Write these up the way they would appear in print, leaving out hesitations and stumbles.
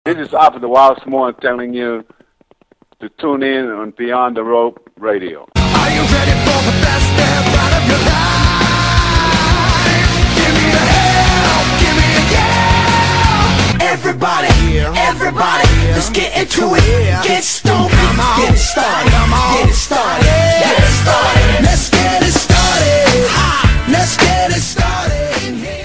This is Afa the Wild Samoan telling you to tune in on Beyond the Rope Radio. Are you ready for the best step out of your life? Give me a hell, give me a yeah. Everybody, let's get into it. Get stoked, get it started, get it started, get it started. Let's get it started. Let's get it started in here.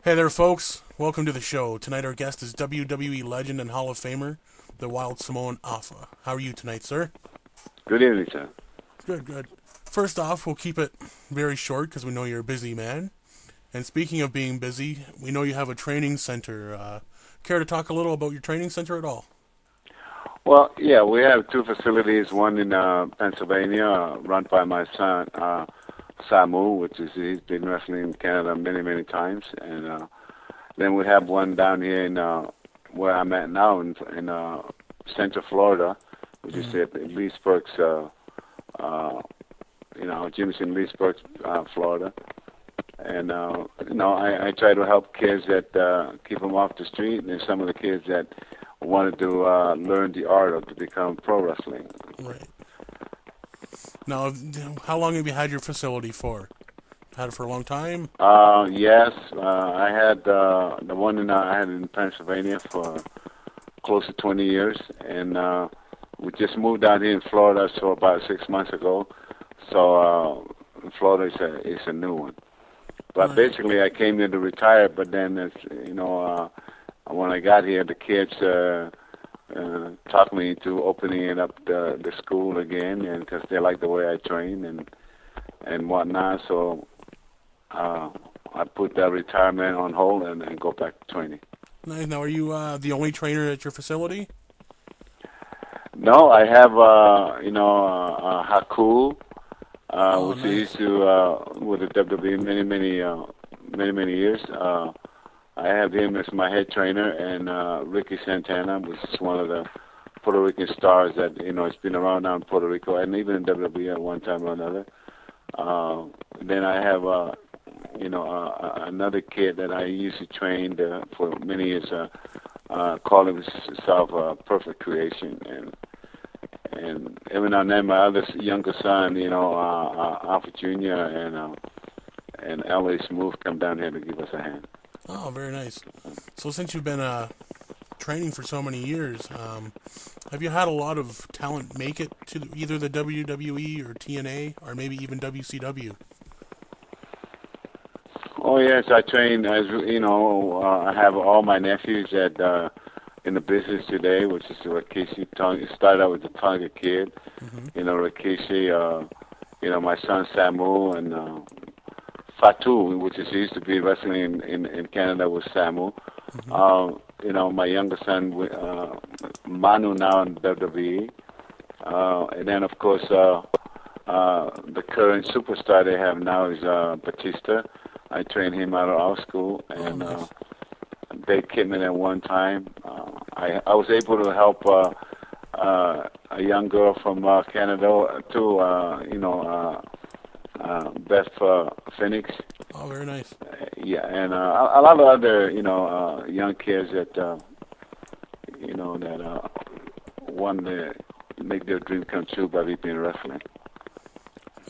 Hey there, folks. Welcome to the show. Tonight our guest is WWE legend and Hall of Famer, the Wild Samoan Afa. How are you tonight, sir? Good evening, sir. Good. First off, we'll keep it very short because we know you're a busy man. And speaking of being busy, we know you have a training center. Care to talk a little about your training center at all? Well, yeah, we have two facilities, one in Pennsylvania, run by my son, Samu, he's been wrestling in Canada many times, and then we have one down here in where I'm at now in Central Florida, which is at Leesburg, Jimson, Leesburg, Florida, and I try to help kids that keep them off the street, and some of the kids that wanted to learn the art of to become pro wrestling. Right. Now, how long have you had your facility for? Had it for a long time? Yes. I had the one I had in Pennsylvania for close to 20 years, and we just moved out here in Florida so about 6 months ago. So Florida is a new one. But basically, I came here to retire. But then, when I got here, the kids talked me into opening it up the school again, and because they like the way I train and whatnot, so I put that retirement on hold and go back to training. Nice. Now, are you the only trainer at your facility? No, I have Haku, which nice. he used to with the WWE many years. I have him as my head trainer, and Ricky Santana, which is one of the Puerto Rican stars that, has been around now in Puerto Rico, and even in WWE at one time or another. Then I have, another kid that I used to train for many years, called himself Perfect Creation. And every now and then my other younger son, Alpha Jr. and L.A. Smooth come down here to give us a hand. Oh, very nice. So since you've been training for so many years, have you had a lot of talent make it to either the WWE or TNA or maybe even WCW? Oh, yes, I train, as I have all my nephews that in the business today, which is Rikishi. Started out with the Tonga Kid, Rikishi, my son Samu, and Fatu, which used to be wrestling in Canada with Samu. My younger son, Manu, now in WWE. And then, of course, the current superstar they have now is Batista. I trained him out of our school, and Dave Kidman at one time. I was able to help a young girl from Canada, too, Beth Phoenix. Oh, very nice. And a lot of other, young kids that, that want to make their dream come true by being wrestling.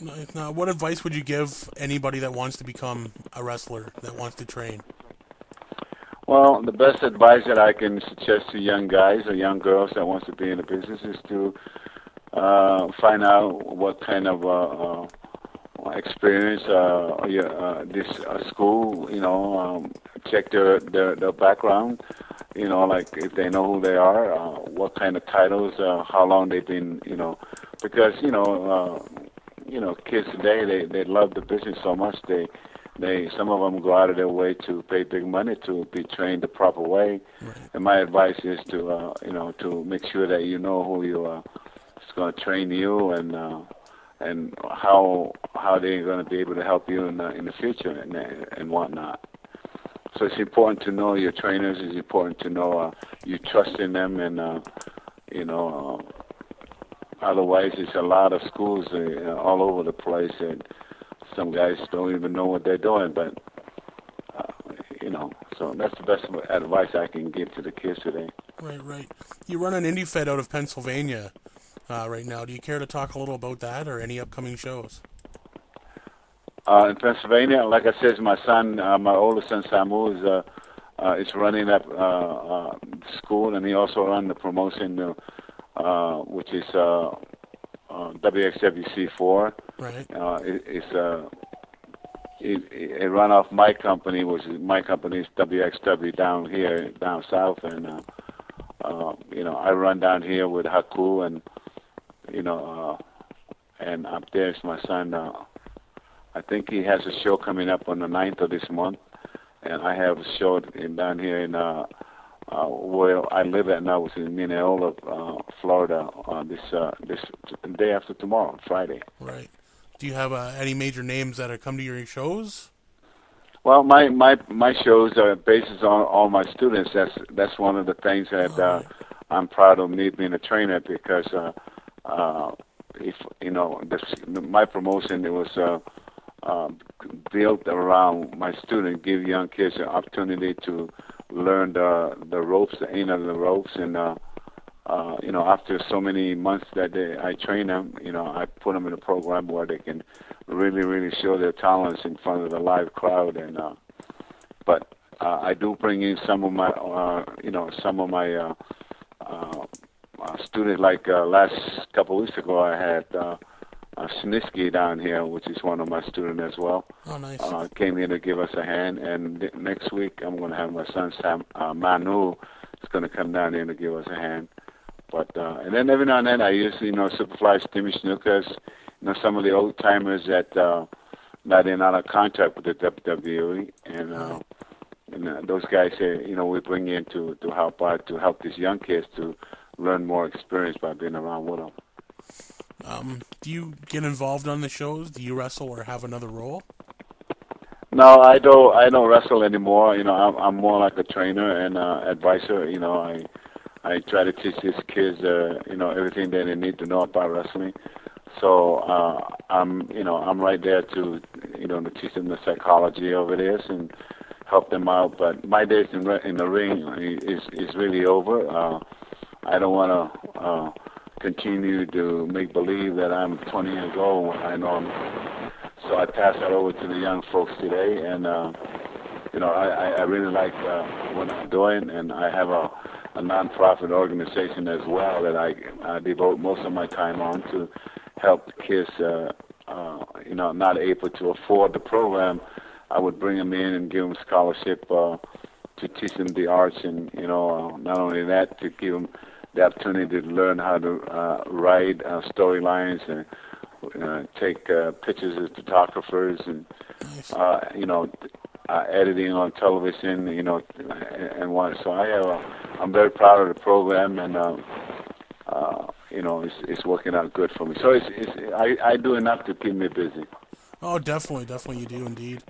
Nice. Now, what advice would you give anybody that wants to become a wrestler, that wants to train? Well, the best advice that I can suggest to young guys or young girls that wants to be in the business is to find out what kind of experience this school, check their background, like if they know who they are, what kind of titles, how long they've been, because kids today they love the business so much some of them go out of their way to pay big money to be trained the proper way. Right. And my advice is to to make sure that you know who your going to train you and how they're going to be able to help you in the future and whatnot. So it's important to know your trainers. It's important to know you trust in them, and otherwise it's a lot of schools all over the place, and some guys don't even know what they're doing. But so that's the best advice I can give to the kids today. Right. You run an indie fed out of Pennsylvania right now. Do you care to talk a little about that or any upcoming shows? In Pennsylvania, like I said, my son, my oldest son Samu is running that school, and he also runs the promotion, which is WXWC4. Right. It run off my company, which is my company is WXW down south, and I run down here with Haku, and and up there is my son. I think he has a show coming up on the 9th of this month, and I have a show down here in where I live at now, which is in Mineola, Florida, this day after tomorrow, Friday. Right. Do you have any major names that have come to your shows? Well, my shows are based on all my students. That's one of the things that I'm proud of, me being a trainer, because if my promotion, it was built around my students, give young kids an opportunity to learn the ropes, the end of the ropes, and after so many months that I train them, I put them in a program where they can really, really show their talents in front of the live crowd. And but I do bring in some of my, students. Like last couple of weeks ago, I had Snisky down here, which is one of my students as well. Oh, nice. Came here to give us a hand, and next week I'm going to have my son Manu is going to come down here to give us a hand. But and then every now and then I use Superfly Timmy Snookers, some of the old timers that are not in contract with the WWE, and those guys say we bring in to help out, to help these young kids to learn more experience by being around with them. Do you get involved on the shows? Do you wrestle or have another role? No, I don't wrestle anymore. I'm more like a trainer and advisor. I try to teach these kids, everything that they need to know about wrestling. So I'm right there to teach them the psychology of it is and help them out. But my days in the ring is really over. I don't want to continue to make believe that I'm 20 years old when I know I'm. So I pass that over to the young folks today, and I really like what I'm doing, and I have a non-profit organization as well that I devote most of my time on to help kids, not able to afford the program. I would bring them in and give them scholarship to teach them the arts, and not only that, to give them the opportunity to learn how to write storylines and take pictures as photographers, and editing on television, and what. So I'm very proud of the program, and it's working out good for me. So I do enough to keep me busy. Oh, definitely you do indeed.